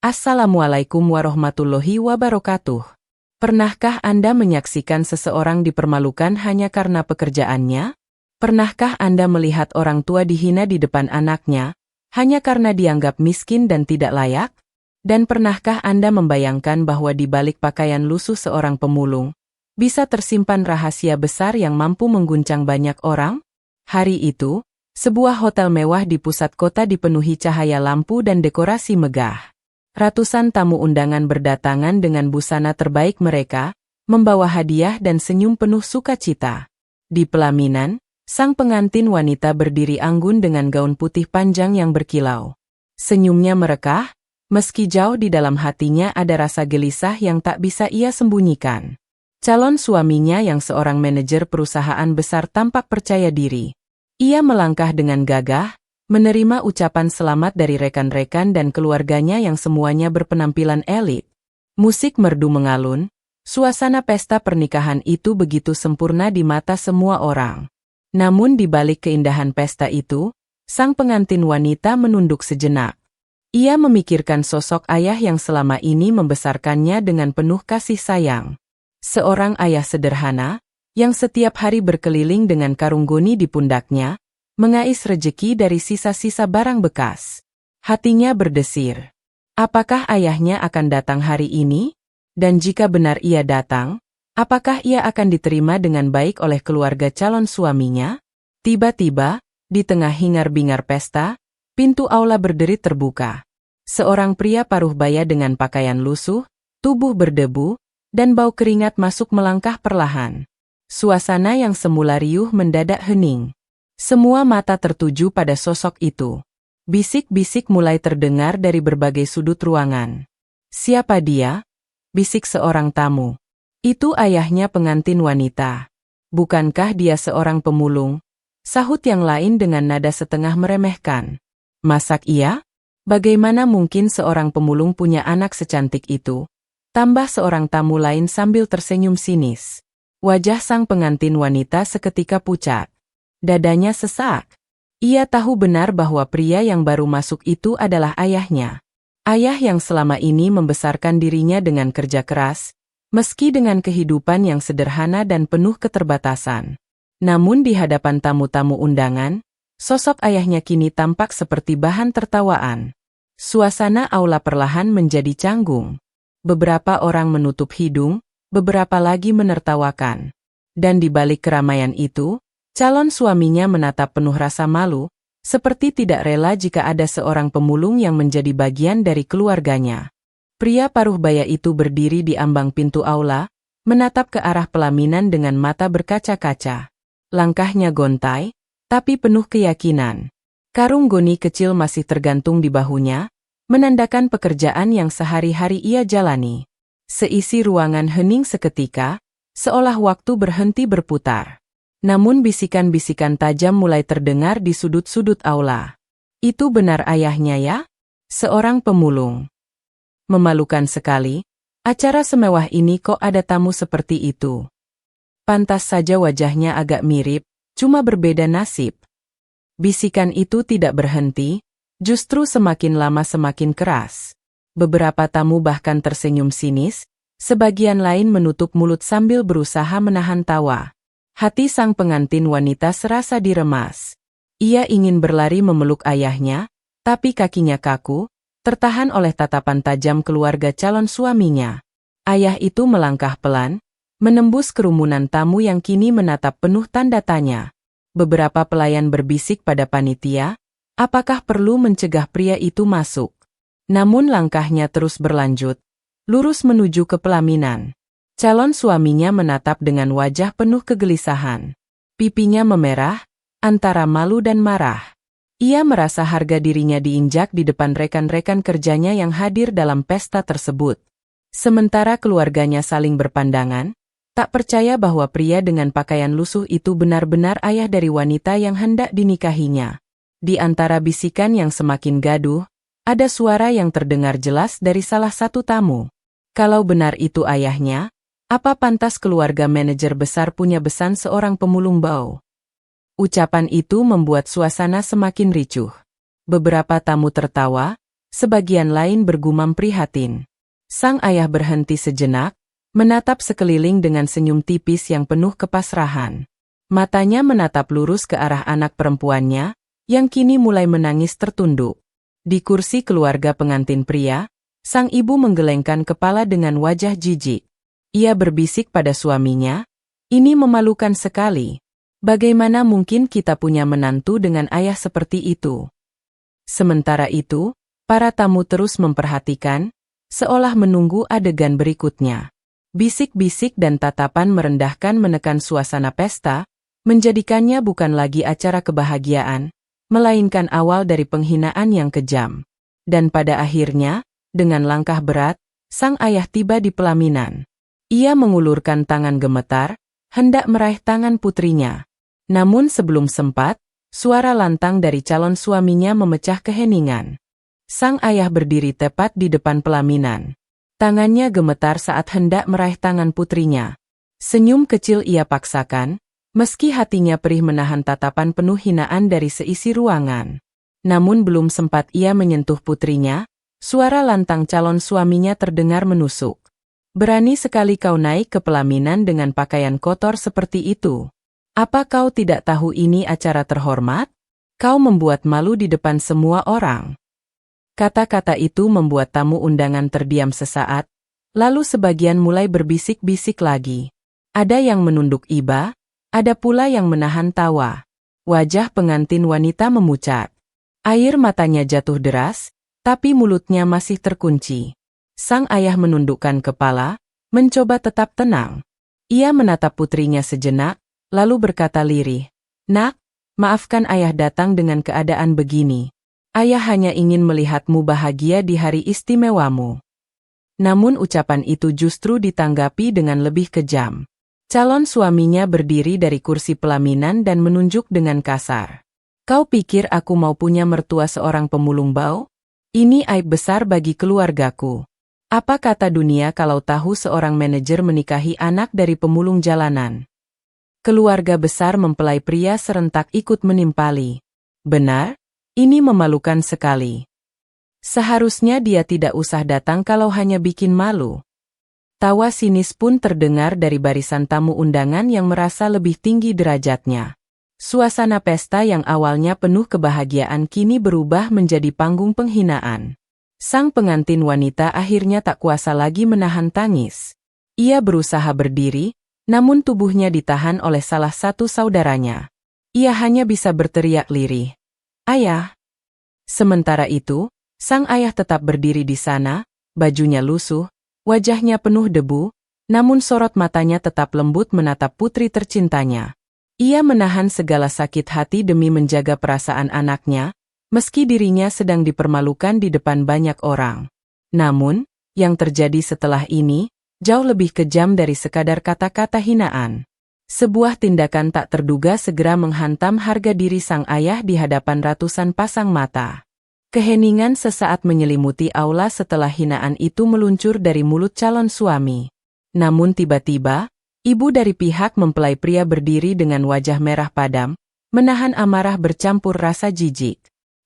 Assalamualaikum warahmatullahi wabarakatuh. Pernahkah Anda menyaksikan seseorang dipermalukan hanya karena pekerjaannya? Pernahkah Anda melihat orang tua dihina di depan anaknya, hanya karena dianggap miskin dan tidak layak? Dan pernahkah Anda membayangkan bahwa di balik pakaian lusuh seorang pemulung, bisa tersimpan rahasia besar yang mampu mengguncang banyak orang? Hari itu, sebuah hotel mewah di pusat kota dipenuhi cahaya lampu dan dekorasi megah. Ratusan tamu undangan berdatangan dengan busana terbaik mereka, membawa hadiah dan senyum penuh sukacita. Di pelaminan, sang pengantin wanita berdiri anggun dengan gaun putih panjang yang berkilau. Senyumnya merekah, meski jauh di dalam hatinya ada rasa gelisah yang tak bisa ia sembunyikan. Calon suaminya yang seorang manajer perusahaan besar tampak percaya diri. Ia melangkah dengan gagah, menerima ucapan selamat dari rekan-rekan dan keluarganya yang semuanya berpenampilan elit. Musik merdu mengalun, suasana pesta pernikahan itu begitu sempurna di mata semua orang. Namun di balik keindahan pesta itu, sang pengantin wanita menunduk sejenak. Ia memikirkan sosok ayah yang selama ini membesarkannya dengan penuh kasih sayang. Seorang ayah sederhana, yang setiap hari berkeliling dengan karung goni di pundaknya, mengais rejeki dari sisa-sisa barang bekas. Hatinya berdesir. Apakah ayahnya akan datang hari ini? Dan jika benar ia datang, apakah ia akan diterima dengan baik oleh keluarga calon suaminya? Tiba-tiba, di tengah hingar-bingar pesta, pintu aula berderit terbuka. Seorang pria paruh baya dengan pakaian lusuh, tubuh berdebu, dan bau keringat masuk melangkah perlahan. Suasana yang semula riuh mendadak hening. Semua mata tertuju pada sosok itu. Bisik-bisik mulai terdengar dari berbagai sudut ruangan. Siapa dia? Bisik seorang tamu. Itu ayahnya pengantin wanita. Bukankah dia seorang pemulung? Sahut yang lain dengan nada setengah meremehkan. Masak ia? Bagaimana mungkin seorang pemulung punya anak secantik itu? Tambah seorang tamu lain sambil tersenyum sinis. Wajah sang pengantin wanita seketika pucat. Dadanya sesak. Ia tahu benar bahwa pria yang baru masuk itu adalah ayahnya. Ayah yang selama ini membesarkan dirinya dengan kerja keras, meski dengan kehidupan yang sederhana dan penuh keterbatasan. Namun di hadapan tamu-tamu undangan, sosok ayahnya kini tampak seperti bahan tertawaan. Suasana aula perlahan menjadi canggung. Beberapa orang menutup hidung, beberapa lagi menertawakan. Dan di balik keramaian itu, calon suaminya menatap penuh rasa malu, seperti tidak rela jika ada seorang pemulung yang menjadi bagian dari keluarganya. Pria paruh baya itu berdiri di ambang pintu aula, menatap ke arah pelaminan dengan mata berkaca-kaca. Langkahnya gontai, tapi penuh keyakinan. Karung goni kecil masih tergantung di bahunya, menandakan pekerjaan yang sehari-hari ia jalani. Seisi ruangan hening seketika, seolah waktu berhenti berputar. Namun bisikan-bisikan tajam mulai terdengar di sudut-sudut aula. Itu benar ayahnya ya? Seorang pemulung. Memalukan sekali, acara semewah ini kok ada tamu seperti itu. Pantas saja wajahnya agak mirip, cuma berbeda nasib. Bisikan itu tidak berhenti, justru semakin lama semakin keras. Beberapa tamu bahkan tersenyum sinis, sebagian lain menutup mulut sambil berusaha menahan tawa. Hati sang pengantin wanita serasa diremas. Ia ingin berlari memeluk ayahnya, tapi kakinya kaku, tertahan oleh tatapan tajam keluarga calon suaminya. Ayah itu melangkah pelan, menembus kerumunan tamu yang kini menatap penuh tanda tanya. Beberapa pelayan berbisik pada panitia, apakah perlu mencegah pria itu masuk? Namun langkahnya terus berlanjut, lurus menuju ke pelaminan. Calon suaminya menatap dengan wajah penuh kegelisahan. Pipinya memerah, antara malu dan marah. Ia merasa harga dirinya diinjak di depan rekan-rekan kerjanya yang hadir dalam pesta tersebut. Sementara keluarganya saling berpandangan, tak percaya bahwa pria dengan pakaian lusuh itu benar-benar ayah dari wanita yang hendak dinikahinya. Di antara bisikan yang semakin gaduh, ada suara yang terdengar jelas dari salah satu tamu. Kalau benar itu ayahnya, apa pantas keluarga manajer besar punya besan seorang pemulung bau? Ucapan itu membuat suasana semakin ricuh. Beberapa tamu tertawa, sebagian lain bergumam prihatin. Sang ayah berhenti sejenak, menatap sekeliling dengan senyum tipis yang penuh kepasrahan. Matanya menatap lurus ke arah anak perempuannya, yang kini mulai menangis tertunduk. Di kursi keluarga pengantin pria, sang ibu menggelengkan kepala dengan wajah jijik. Ia berbisik pada suaminya, "Ini memalukan sekali. Bagaimana mungkin kita punya menantu dengan ayah seperti itu?" Sementara itu, para tamu terus memperhatikan, seolah menunggu adegan berikutnya. Bisik-bisik dan tatapan merendahkan menekan suasana pesta, menjadikannya bukan lagi acara kebahagiaan, melainkan awal dari penghinaan yang kejam. Dan pada akhirnya, dengan langkah berat, sang ayah tiba di pelaminan. Ia mengulurkan tangan gemetar, hendak meraih tangan putrinya. Namun sebelum sempat, suara lantang dari calon suaminya memecah keheningan. Sang ayah berdiri tepat di depan pelaminan. Tangannya gemetar saat hendak meraih tangan putrinya. Senyum kecil ia paksakan, meski hatinya perih menahan tatapan penuh hinaan dari seisi ruangan. Namun belum sempat ia menyentuh putrinya, suara lantang calon suaminya terdengar menusuk. "Berani sekali kau naik ke pelaminan dengan pakaian kotor seperti itu. Apa kau tidak tahu ini acara terhormat? Kau membuat malu di depan semua orang." Kata-kata itu membuat tamu undangan terdiam sesaat, lalu sebagian mulai berbisik-bisik lagi. Ada yang menunduk iba, ada pula yang menahan tawa. Wajah pengantin wanita memucat. Air matanya jatuh deras, tapi mulutnya masih terkunci. Sang ayah menundukkan kepala, mencoba tetap tenang. Ia menatap putrinya sejenak, lalu berkata lirih, "Nak, maafkan ayah datang dengan keadaan begini. Ayah hanya ingin melihatmu bahagia di hari istimewamu." Namun ucapan itu justru ditanggapi dengan lebih kejam. Calon suaminya berdiri dari kursi pelaminan dan menunjuk dengan kasar. "Kau pikir aku mau punya mertua seorang pemulung bau? Ini aib besar bagi keluargaku. Apa kata dunia kalau tahu seorang manajer menikahi anak dari pemulung jalanan?" Keluarga besar mempelai pria serentak ikut menimpali. "Benar? Ini memalukan sekali. Seharusnya dia tidak usah datang kalau hanya bikin malu." Tawa sinis pun terdengar dari barisan tamu undangan yang merasa lebih tinggi derajatnya. Suasana pesta yang awalnya penuh kebahagiaan kini berubah menjadi panggung penghinaan. Sang pengantin wanita akhirnya tak kuasa lagi menahan tangis. Ia berusaha berdiri, namun tubuhnya ditahan oleh salah satu saudaranya. Ia hanya bisa berteriak lirih, "Ayah!" Sementara itu, sang ayah tetap berdiri di sana, bajunya lusuh, wajahnya penuh debu, namun sorot matanya tetap lembut menatap putri tercintanya. Ia menahan segala sakit hati demi menjaga perasaan anaknya, meski dirinya sedang dipermalukan di depan banyak orang. Namun, yang terjadi setelah ini, jauh lebih kejam dari sekadar kata-kata hinaan. Sebuah tindakan tak terduga segera menghantam harga diri sang ayah di hadapan ratusan pasang mata. Keheningan sesaat menyelimuti aula setelah hinaan itu meluncur dari mulut calon suami. Namun tiba-tiba, ibu dari pihak mempelai pria berdiri dengan wajah merah padam, menahan amarah bercampur rasa jijik.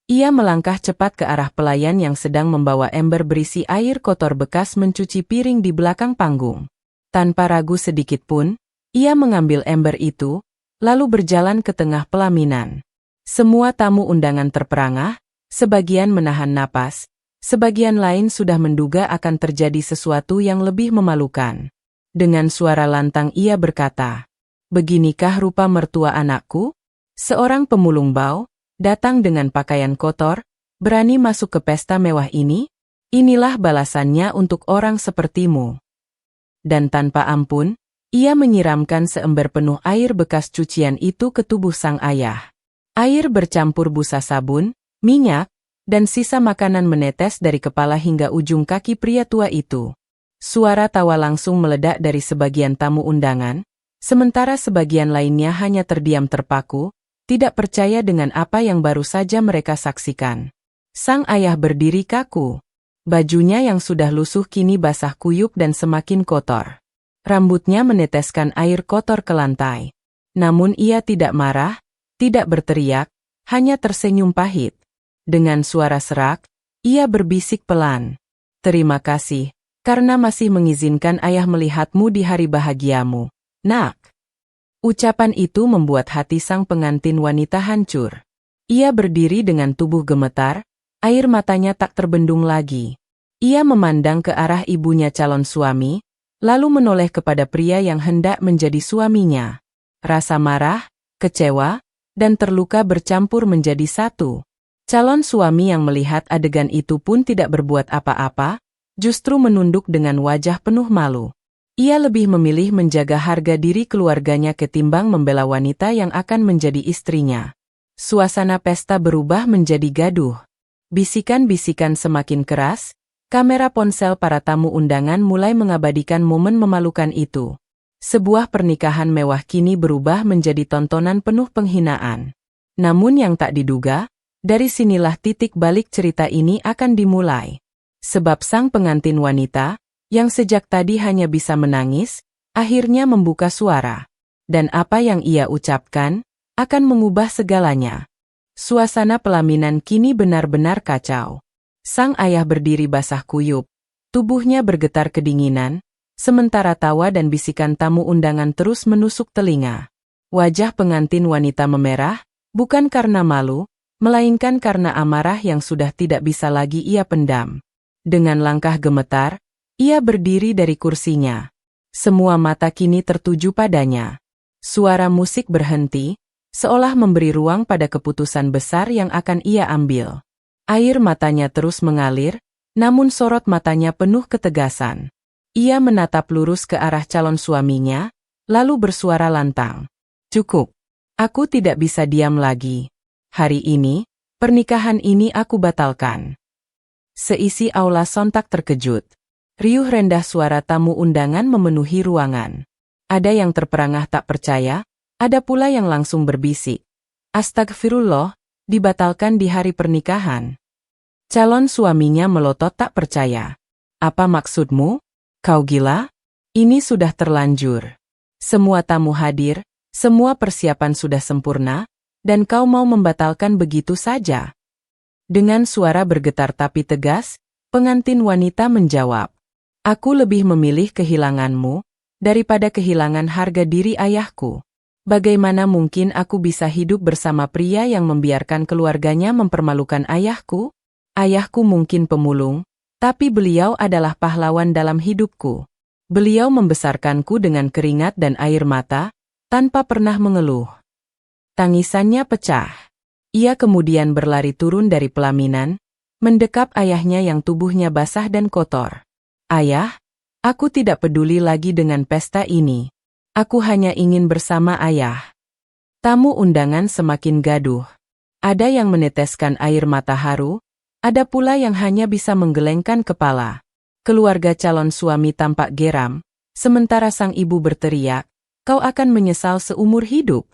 Ia melangkah cepat ke arah pelayan yang sedang membawa ember berisi air kotor bekas mencuci piring di belakang panggung. Tanpa ragu sedikit pun, ia mengambil ember itu, lalu berjalan ke tengah pelaminan. Semua tamu undangan terperangah, sebagian menahan napas, sebagian lain sudah menduga akan terjadi sesuatu yang lebih memalukan. Dengan suara lantang ia berkata, "Beginikah rupa mertua anakku? Seorang pemulung bau, datang dengan pakaian kotor, berani masuk ke pesta mewah ini? Inilah balasannya untuk orang sepertimu." Dan tanpa ampun, ia menyiramkan seember penuh air bekas cucian itu ke tubuh sang ayah. Air bercampur busa sabun, minyak, dan sisa makanan menetes dari kepala hingga ujung kaki pria tua itu. Suara tawa langsung meledak dari sebagian tamu undangan, sementara sebagian lainnya hanya terdiam terpaku, tidak percaya dengan apa yang baru saja mereka saksikan. Sang ayah berdiri kaku. Bajunya yang sudah lusuh kini basah kuyup dan semakin kotor. Rambutnya meneteskan air kotor ke lantai. Namun ia tidak marah, tidak berteriak, hanya tersenyum pahit. Dengan suara serak, Ia berbisik pelan. Terima kasih, karena masih mengizinkan ayah melihatmu di hari bahagiamu, nak. Ucapan itu membuat hati sang pengantin wanita hancur. Ia berdiri dengan tubuh gemetar, air matanya tak terbendung lagi. Ia memandang ke arah ibunya calon suami, lalu menoleh kepada pria yang hendak menjadi suaminya. Rasa marah, kecewa, dan terluka bercampur menjadi satu. Calon suami yang melihat adegan itu pun tidak berbuat apa-apa, justru menunduk dengan wajah penuh malu. Ia lebih memilih menjaga harga diri keluarganya ketimbang membela wanita yang akan menjadi istrinya. Suasana pesta berubah menjadi gaduh. Bisikan-bisikan semakin keras, kamera ponsel para tamu undangan mulai mengabadikan momen memalukan itu. Sebuah pernikahan mewah kini berubah menjadi tontonan penuh penghinaan. Namun yang tak diduga, dari sinilah titik balik cerita ini akan dimulai. Sebab sang pengantin wanita, yang sejak tadi hanya bisa menangis, akhirnya membuka suara. Dan apa yang ia ucapkan, akan mengubah segalanya. Suasana pelaminan kini benar-benar kacau. Sang ayah berdiri basah kuyup, tubuhnya bergetar kedinginan, sementara tawa dan bisikan tamu undangan terus menusuk telinga. Wajah pengantin wanita memerah, bukan karena malu, melainkan karena amarah yang sudah tidak bisa lagi ia pendam. Dengan langkah gemetar, ia berdiri dari kursinya. Semua mata kini tertuju padanya. Suara musik berhenti, seolah memberi ruang pada keputusan besar yang akan ia ambil. Air matanya terus mengalir, namun sorot matanya penuh ketegasan. Ia menatap lurus ke arah calon suaminya, lalu bersuara lantang. Cukup. Aku tidak bisa diam lagi. Hari ini, pernikahan ini aku batalkan. Seisi aula sontak terkejut. Riuh rendah suara tamu undangan memenuhi ruangan. Ada yang terperangah tak percaya, ada pula yang langsung berbisik. Astagfirullah, dibatalkan di hari pernikahan. Calon suaminya melotot tak percaya. Apa maksudmu? Kau gila? Ini sudah terlanjur. Semua tamu hadir, semua persiapan sudah sempurna, dan kau mau membatalkan begitu saja? Dengan suara bergetar tapi tegas, pengantin wanita menjawab. Aku lebih memilih kehilanganmu, daripada kehilangan harga diri ayahku. Bagaimana mungkin aku bisa hidup bersama pria yang membiarkan keluarganya mempermalukan ayahku? Ayahku mungkin pemulung, tapi beliau adalah pahlawan dalam hidupku. Beliau membesarkanku dengan keringat dan air mata, tanpa pernah mengeluh. Tangisannya pecah. Ia kemudian berlari turun dari pelaminan, mendekap ayahnya yang tubuhnya basah dan kotor. Ayah, aku tidak peduli lagi dengan pesta ini. Aku hanya ingin bersama ayah. Tamu undangan semakin gaduh. Ada yang meneteskan air mata haru, ada pula yang hanya bisa menggelengkan kepala. Keluarga calon suami tampak geram, sementara sang ibu berteriak, kau akan menyesal seumur hidup.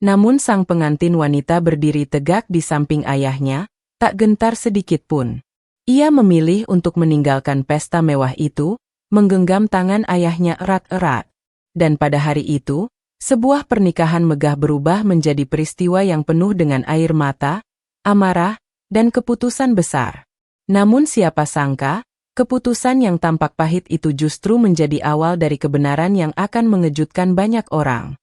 Namun sang pengantin wanita berdiri tegak di samping ayahnya, tak gentar sedikit pun. Ia memilih untuk meninggalkan pesta mewah itu, menggenggam tangan ayahnya erat-erat. Dan pada hari itu, sebuah pernikahan megah berubah menjadi peristiwa yang penuh dengan air mata, amarah, dan keputusan besar. Namun siapa sangka, keputusan yang tampak pahit itu justru menjadi awal dari kebenaran yang akan mengejutkan banyak orang.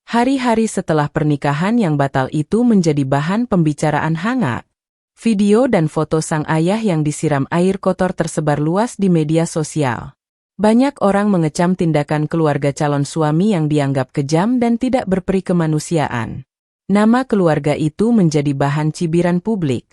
Hari-hari setelah pernikahan yang batal itu menjadi bahan pembicaraan hangat. Video dan foto sang ayah yang disiram air kotor tersebar luas di media sosial. Banyak orang mengecam tindakan keluarga calon suami yang dianggap kejam dan tidak berperi kemanusiaan. Nama keluarga itu menjadi bahan cibiran publik.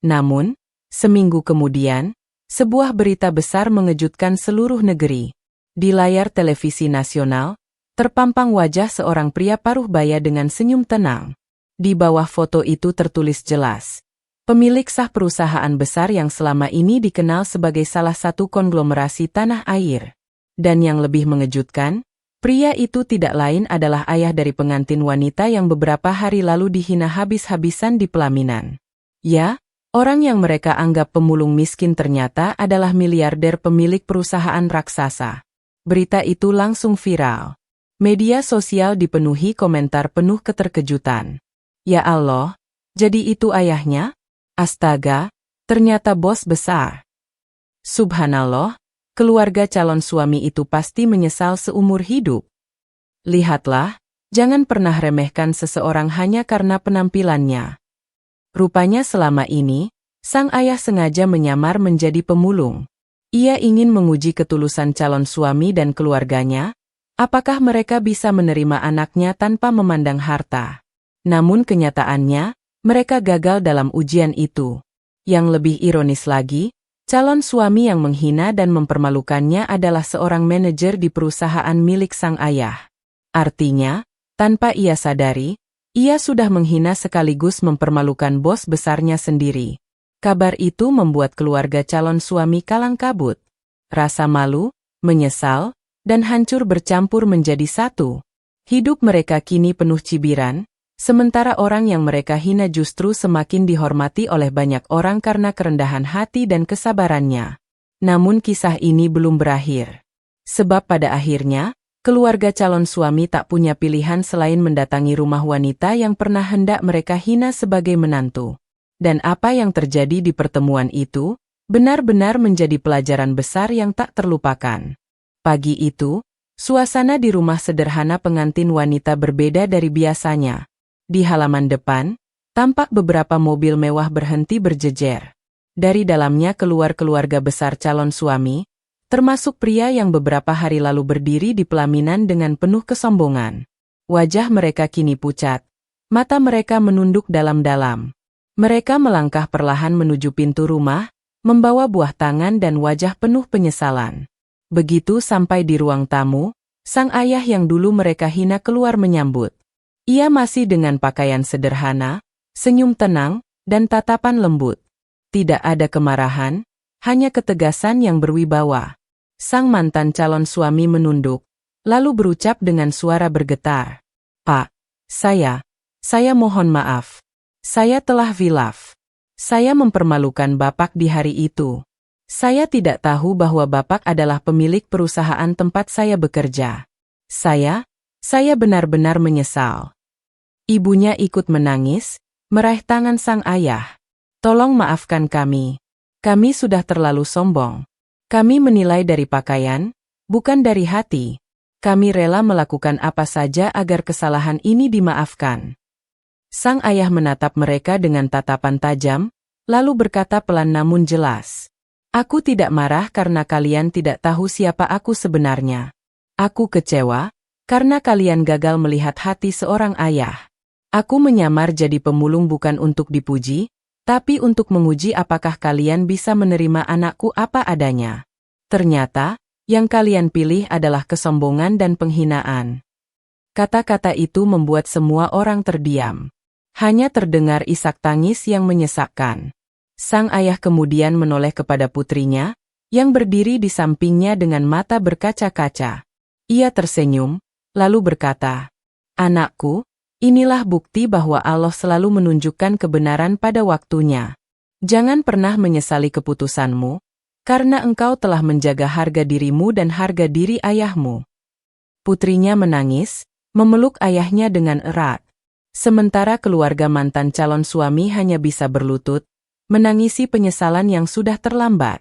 Namun, seminggu kemudian, sebuah berita besar mengejutkan seluruh negeri. Di layar televisi nasional, terpampang wajah seorang pria paruh baya dengan senyum tenang. Di bawah foto itu tertulis jelas. Pemilik sah perusahaan besar yang selama ini dikenal sebagai salah satu konglomerasi tanah air. Dan yang lebih mengejutkan, pria itu tidak lain adalah ayah dari pengantin wanita yang beberapa hari lalu dihina habis-habisan di pelaminan. Ya, orang yang mereka anggap pemulung miskin ternyata adalah miliarder pemilik perusahaan raksasa. Berita itu langsung viral. Media sosial dipenuhi komentar penuh keterkejutan. Ya Allah, jadi itu ayahnya? Astaga, Ternyata bos besar. Subhanallah, keluarga calon suami itu pasti menyesal seumur hidup. Lihatlah, jangan pernah remehkan seseorang hanya karena penampilannya. Rupanya selama ini, sang ayah sengaja menyamar menjadi pemulung. Ia ingin menguji ketulusan calon suami dan keluarganya, apakah mereka bisa menerima anaknya tanpa memandang harta. Namun kenyataannya, mereka gagal dalam ujian itu. Yang lebih ironis lagi, calon suami yang menghina dan mempermalukannya adalah seorang manajer di perusahaan milik sang ayah. Artinya, tanpa ia sadari, ia sudah menghina sekaligus mempermalukan bos besarnya sendiri. Kabar itu membuat keluarga calon suami kalang kabut. Rasa malu, menyesal, dan hancur bercampur menjadi satu. Hidup mereka kini penuh cibiran, sementara orang yang mereka hina justru semakin dihormati oleh banyak orang karena kerendahan hati dan kesabarannya. Namun kisah ini belum berakhir. Sebab pada akhirnya, keluarga calon suami tak punya pilihan selain mendatangi rumah wanita yang pernah hendak mereka hina sebagai menantu. Dan apa yang terjadi di pertemuan itu, benar-benar menjadi pelajaran besar yang tak terlupakan. Pagi itu, suasana di rumah sederhana pengantin wanita berbeda dari biasanya. Di halaman depan, tampak beberapa mobil mewah berhenti berjejer. Dari dalamnya keluar keluarga besar calon suami, termasuk pria yang beberapa hari lalu berdiri di pelaminan dengan penuh kesombongan. Wajah mereka kini pucat, mata mereka menunduk dalam-dalam. Mereka melangkah perlahan menuju pintu rumah, membawa buah tangan dan wajah penuh penyesalan. Begitu sampai di ruang tamu, sang ayah yang dulu mereka hina keluar menyambut. Ia masih dengan pakaian sederhana, senyum tenang, dan tatapan lembut. Tidak ada kemarahan, hanya ketegasan yang berwibawa. Sang mantan calon suami menunduk, lalu berucap dengan suara bergetar. "Pak, saya mohon maaf. Saya telah khilaf. Saya mempermalukan Bapak di hari itu. Saya tidak tahu bahwa Bapak adalah pemilik perusahaan tempat saya bekerja. Saya benar-benar menyesal." Ibunya ikut menangis, meraih tangan sang ayah. "Tolong maafkan kami. Kami sudah terlalu sombong. Kami menilai dari pakaian, bukan dari hati. Kami rela melakukan apa saja agar kesalahan ini dimaafkan." Sang ayah menatap mereka dengan tatapan tajam, lalu berkata pelan namun jelas. "Aku tidak marah karena kalian tidak tahu siapa aku sebenarnya. Aku kecewa, karena kalian gagal melihat hati seorang ayah. Aku menyamar jadi pemulung bukan untuk dipuji, tapi untuk menguji apakah kalian bisa menerima anakku apa adanya. Ternyata, yang kalian pilih adalah kesombongan dan penghinaan." Kata-kata itu membuat semua orang terdiam. Hanya terdengar isak tangis yang menyesakkan. Sang ayah kemudian menoleh kepada putrinya, yang berdiri di sampingnya dengan mata berkaca-kaca. Ia tersenyum, lalu berkata, "Anakku, inilah bukti bahwa Allah selalu menunjukkan kebenaran pada waktunya. Jangan pernah menyesali keputusanmu, karena engkau telah menjaga harga dirimu dan harga diri ayahmu." Putrinya menangis, memeluk ayahnya dengan erat. Sementara keluarga mantan calon suami hanya bisa berlutut, menangisi penyesalan yang sudah terlambat.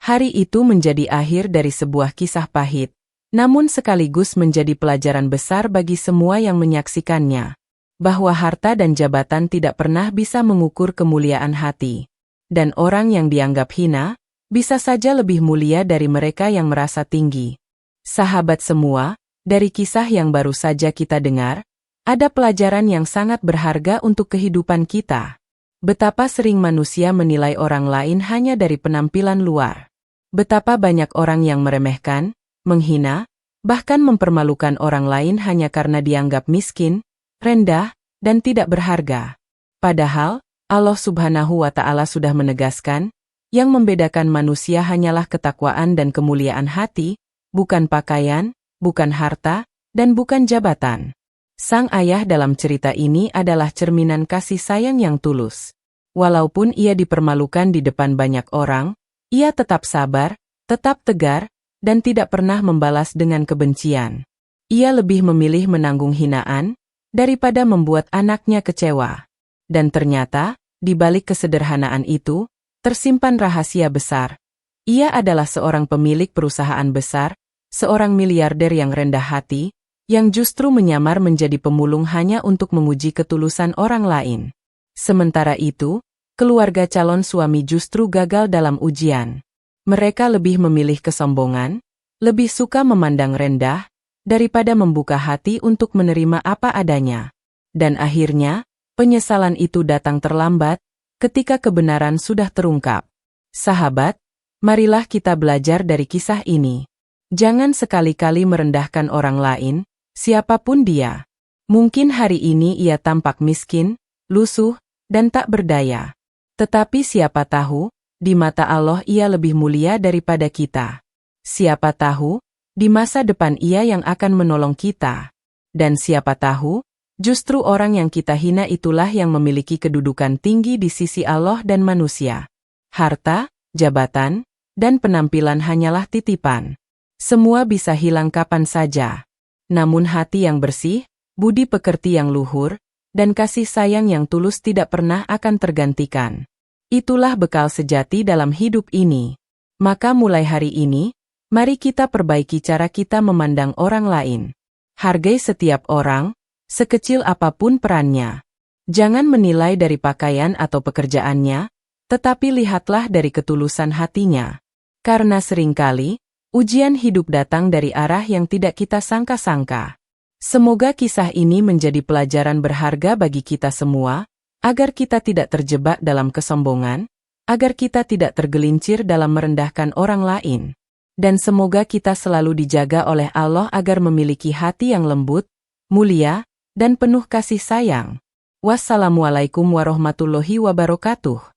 Hari itu menjadi akhir dari sebuah kisah pahit, namun sekaligus menjadi pelajaran besar bagi semua yang menyaksikannya. Bahwa harta dan jabatan tidak pernah bisa mengukur kemuliaan hati. Dan orang yang dianggap hina, bisa saja lebih mulia dari mereka yang merasa tinggi. Sahabat semua, dari kisah yang baru saja kita dengar, ada pelajaran yang sangat berharga untuk kehidupan kita. Betapa sering manusia menilai orang lain hanya dari penampilan luar. Betapa banyak orang yang meremehkan, menghina, bahkan mempermalukan orang lain hanya karena dianggap miskin, rendah, dan tidak berharga. Padahal, Allah Subhanahu wa Ta'ala sudah menegaskan, yang membedakan manusia hanyalah ketakwaan dan kemuliaan hati, bukan pakaian, bukan harta, dan bukan jabatan. Sang ayah dalam cerita ini adalah cerminan kasih sayang yang tulus. Walaupun ia dipermalukan di depan banyak orang, ia tetap sabar, tetap tegar, dan tidak pernah membalas dengan kebencian. Ia lebih memilih menanggung hinaan, daripada membuat anaknya kecewa. Dan ternyata, di balik kesederhanaan itu, tersimpan rahasia besar. Ia adalah seorang pemilik perusahaan besar, seorang miliarder yang rendah hati, yang justru menyamar menjadi pemulung hanya untuk menguji ketulusan orang lain. Sementara itu, keluarga calon suami justru gagal dalam ujian. Mereka lebih memilih kesombongan, lebih suka memandang rendah, daripada membuka hati untuk menerima apa adanya. Dan akhirnya, penyesalan itu datang terlambat, ketika kebenaran sudah terungkap. Sahabat, marilah kita belajar dari kisah ini. Jangan sekali-kali merendahkan orang lain, siapapun dia. Mungkin hari ini ia tampak miskin, lusuh, dan tak berdaya. Tetapi siapa tahu, di mata Allah ia lebih mulia daripada kita. Siapa tahu, di masa depan ia yang akan menolong kita. Dan siapa tahu, justru orang yang kita hina itulah yang memiliki kedudukan tinggi di sisi Allah dan manusia. Harta, jabatan, dan penampilan hanyalah titipan. Semua bisa hilang kapan saja. Namun hati yang bersih, budi pekerti yang luhur, dan kasih sayang yang tulus tidak pernah akan tergantikan. Itulah bekal sejati dalam hidup ini. Maka mulai hari ini, mari kita perbaiki cara kita memandang orang lain. Hargai setiap orang, sekecil apapun perannya. Jangan menilai dari pakaian atau pekerjaannya, tetapi lihatlah dari ketulusan hatinya. Karena seringkali, ujian hidup datang dari arah yang tidak kita sangka-sangka. Semoga kisah ini menjadi pelajaran berharga bagi kita semua, agar kita tidak terjebak dalam kesombongan, agar kita tidak tergelincir dalam merendahkan orang lain. Dan semoga kita selalu dijaga oleh Allah agar memiliki hati yang lembut, mulia, dan penuh kasih sayang. Wassalamualaikum warahmatullahi wabarakatuh.